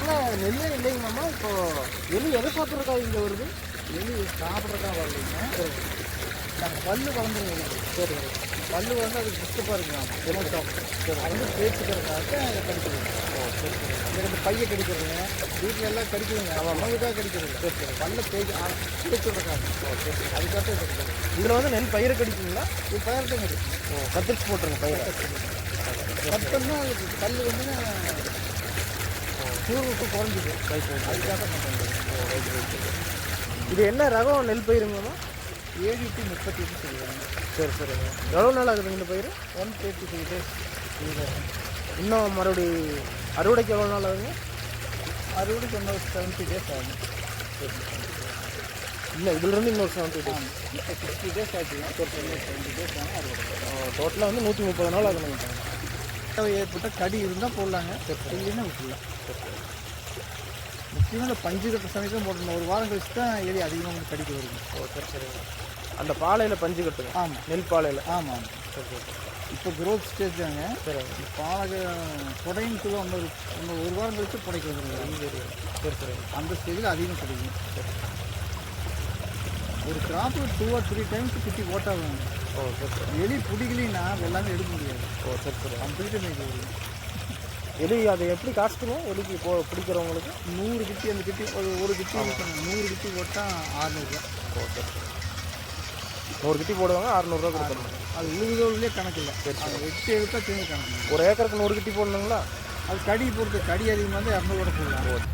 ஊரில் நெல்லே இல்லைங்கம்மா. இப்போது எலி எதை சாப்பிட்றதுக்காக இங்கே வருது? எலி சாப்பிட்றதுக்காக வரலைங்க. நாங்கள் பல்லு வளர்ந்துருங்க. சரி, பல்லு வந்து அதுக்கு டிஸ்டர்பாக இருக்கலாம். எமோட்டம். சரி, அது வந்து பேச்சுக்கிறதுக்காக அதை கடிக்கிறது. சரி சரி. இந்த ரெண்டு பையை கடிக்கிறதுங்க. வீட்டில் எல்லாம் கடிக்குதுங்க. உணவுக்காக கடிக்கிறது. சரி சரி. பல்ல பேச்சுறதுக்காக. அதுக்காக கடிக்கிறது. இதில் வந்து நெல் பயிரை கடிக்குங்களா? இது பயிர்தான் கடிக்கும். கத்திரிச்சு போட்டுருங்க பயிரை. கத்தம்னா அதுக்கு கல் வந்து சூழ்நிலை குறைஞ்சிது. அதுக்காக பண்ணுறது. இது என்ன ரகம் நெல் பயிருங்கம்மா? 7 to 38 சொல்லுவாங்க. சரி சரிங்க. எவ்வளோ நாள் ஆகுதுங்க இந்த பயிர்? 133 days. இன்னும் மறுபடி அறுவடைக்கு எவ்வளோ நாள் ஆகுங்க? அறுவடைக்கு இன்னொரு 70 days ஆகும். இல்லை, இதுலேருந்து இன்னொரு 70 days. இப்போ 60 days ஆச்சுங்க. 70 days ஆனால் அறுவடை. டோட்டலாக வந்து 130 நாள் ஆகுதுங்க. ஏற்பட்ட கடி இருந்தால் போடலாங்க. இல்லைன்னா விட்டுலாம். முக்கியமாக இந்த பஞ்சு கட்ட சமயத்தில் போடணும். ஒரு வாரம் கழிச்சு தான் எலி அதிகமாக வந்து கடிக்க வருது. சரி சரிங்க. அந்த பாலையில் பஞ்சு கட்டுங்க. ஆமாம், நெல் பாலையில். ஆமாம். சரி சரி. இப்போ க்ரோத் ஸ்டேஜ் தாங்க. சரி. பாலக புடைன்னு சொல்லுவோம். ஒரு வாரம் கழிச்சு புடைக்க வந்துருங்க. சரி சரி. அந்த ஸ்டேஜில் அதிகம் கிடைக்கும். ஒரு கிராப்பில் 2 or 3 times குட்டி போட்டாங்க. சரி சரி. எலி பிடிக்கலின்னா எல்லாமே எடுக்க முடியாது. சரி சரி. கம்ப்ளீட்டாக மேய்க்க வருது. எலி அதை எப்படி காஸ்ட்டுங்க எலிக்கு பிடிக்கிறவங்களுக்கு? 100 கிட்டி அந்த கிட்டி ஒரு கிட்டி 100 கிட்டி போட்டால் 600 ரூபா. சரி. 100 கிட்டி போடுவாங்க, 600 ரூபா கொடுத்துருங்க. அது உழுகுதோல்லே கணக்கு இல்லை. அதை வெட்டி எடுத்தால் சேர்ந்து கணக்கு. ஒரு ஏக்கருக்கு 100 கிட்டி போடணுங்களா? அது கடி பொறுத்து. கடி அதிகமாக வந்து 200 கூட போடலாம்.